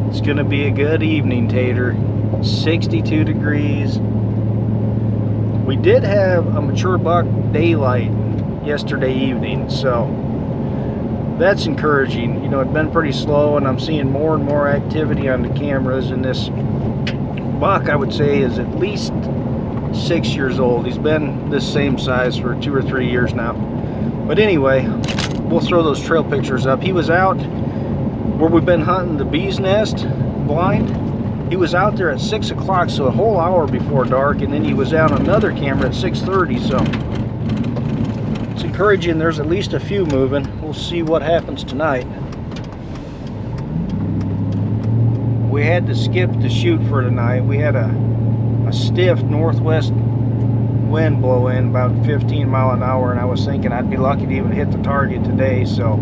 It's gonna be a good evening, Tater. 62 degrees. We did have a mature buck daylight yesterday evening, so that's encouraging. You know, it's been pretty slow, and I'm seeing more and more activity on the cameras, and this buck, I would say, is at least 6 years old. He's been this same size for 2 or 3 years now. But anyway, we'll throw those trail pictures up. He was out where we've been hunting the bee's nest blind. He was out there at 6 o'clock, so a whole hour before dark, and then he was out on another camera at 6:30, so it's encouraging. There's at least a few moving. We'll see what happens tonight. We had to skip the shoot for tonight. We had a stiff northwest wind blow in about 15 mile an hour, and I was thinking I'd be lucky to even hit the target today, so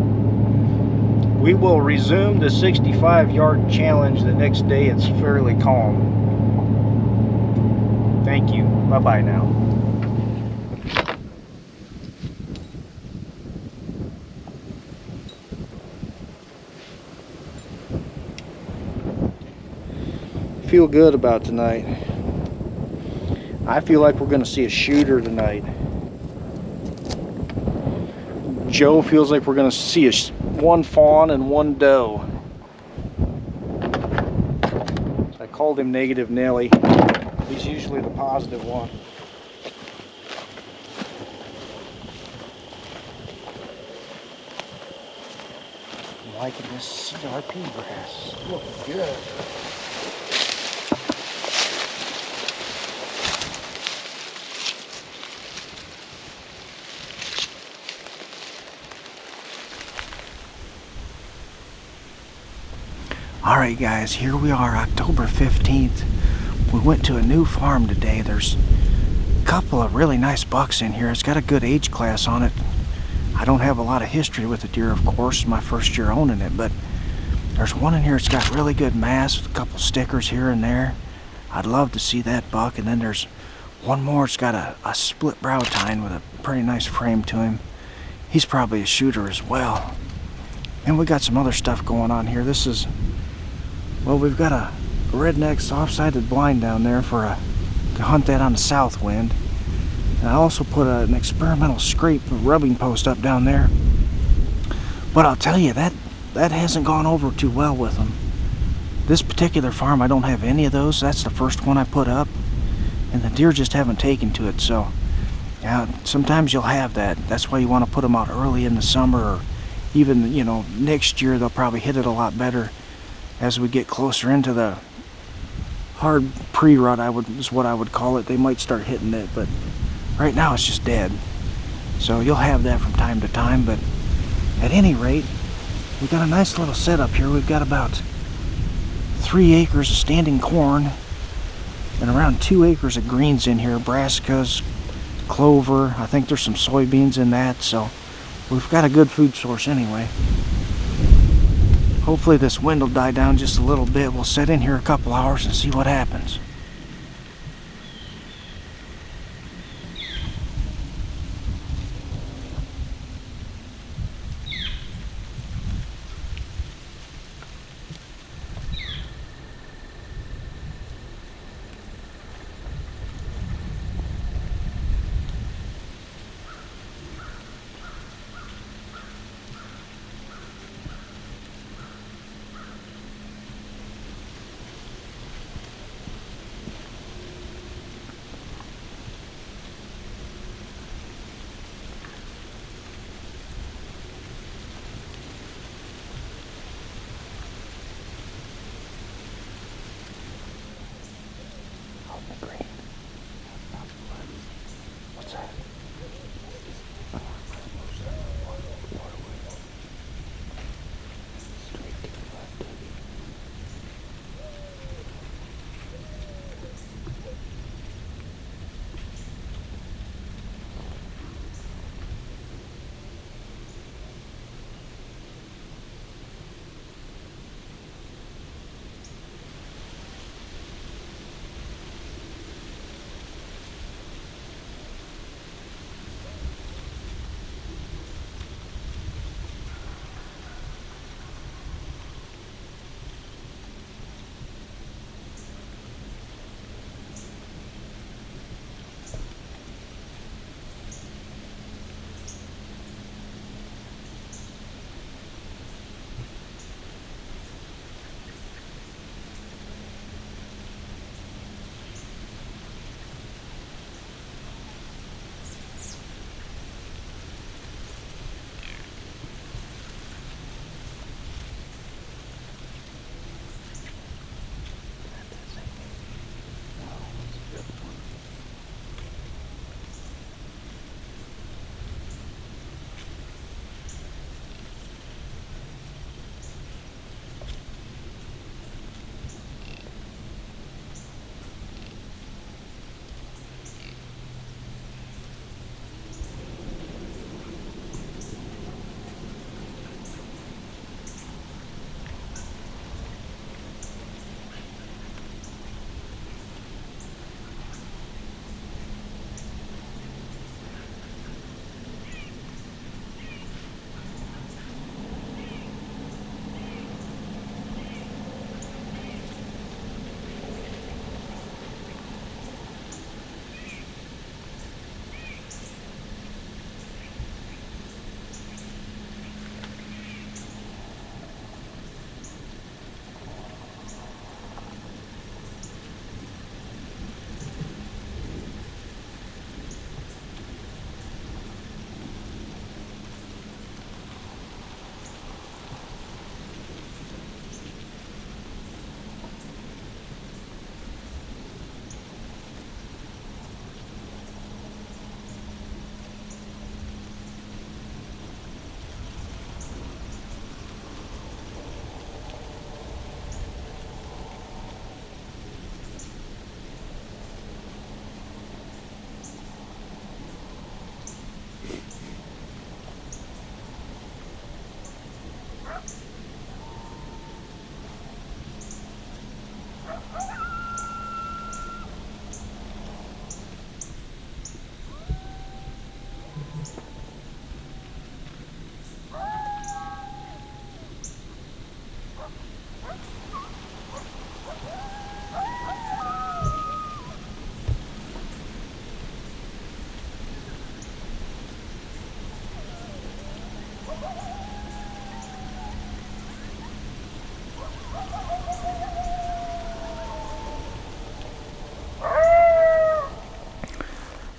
we will resume the 65-yard challenge the next day. It's fairly calm. Thank you. Bye-bye now. Feel good about tonight. I feel like we're going to see a shooter tonight. Joe feels like we're going to see one fawn and one doe. I called him Negative Nelly. He's usually the positive one. I'm liking this CRP grass. Looking good. Alright guys, here we are, October 15th. We went to a new farm today. There's a couple of really nice bucks in here. It's got a good age class on it. I don't have a lot of history with the deer, of course, my first year owning it, but there's one in here that's got really good mass with a couple stickers here and there. I'd love to see that buck. And then there's one more. It's got a split brow tine with a pretty nice frame to him. He's probably a shooter as well. And we got some other stuff going on here. This is, well, we've got a redneck soft-sided blind down there to hunt that on the south wind. And I also put an experimental scrape rubbing post up down there. But I'll tell you, that hasn't gone over too well with them. This particular farm, I don't have any of those. That's the first one I put up. And the deer just haven't taken to it. So, yeah, sometimes you'll have that. That's why you want to put them out early in the summer, or even, you know, next year they'll probably hit it a lot better. As we get closer into the hard pre-rut, is what I would call it, they might start hitting it, but right now it's just dead. So you'll have that from time to time, but at any rate, we've got a nice little setup here. We've got about 3 acres of standing corn and around 2 acres of greens in here, brassicas, clover. I think there's some soybeans in that, so we've got a good food source anyway. Hopefully this wind will die down just a little bit. We'll sit in here a couple hours and see what happens.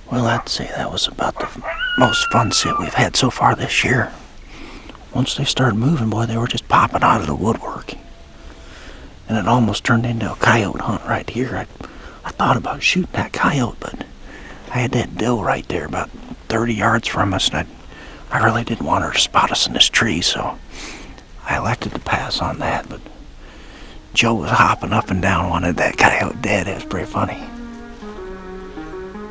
Well, I'd say that was about the most fun sit we've had so far this year. Once they started moving, boy, they were just popping out of the woodwork. And it almost turned into a coyote hunt right here. I thought about shooting that coyote, but I had that doe right there about 30 yards from us, and I really didn't want her to spot us in this tree, so I elected to pass on that. But Joe was hopping up and down, wanted that coyote dead. It was pretty funny.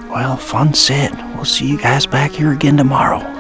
Well, fun sit. We'll see you guys back here again tomorrow.